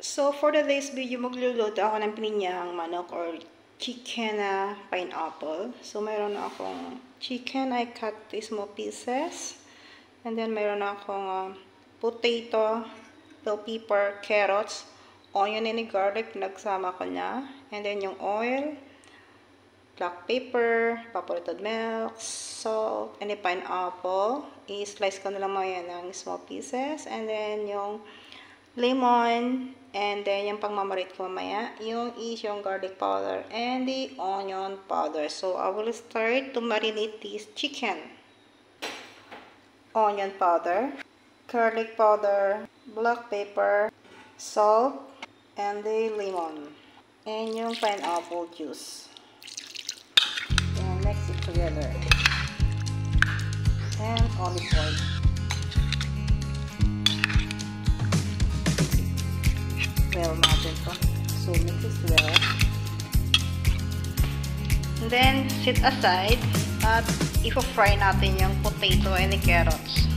So, for today's video, magluluto ako ng pininyahang manok or chicken na pineapple. So, meron akong chicken. I cut to small pieces. And then, meron akong potato, bell pepper, carrots, onion and garlic. Nagsama ko na. And then, yung oil, black pepper, evaporated milk, salt, and the pineapple. I-slice ko na lang mga ng small pieces. And then, yung lemon, and then yung pangmamarit ko mamaya, yung garlic powder and the onion powder. So, I will start to marinate this chicken. Onion powder, garlic powder, black pepper, salt, and the lemon. And yung pineapple juice. And mix it together. And olive oil. Well natin to. So, mix it well. And then, set aside at i-fry natin yung potato and the carrots.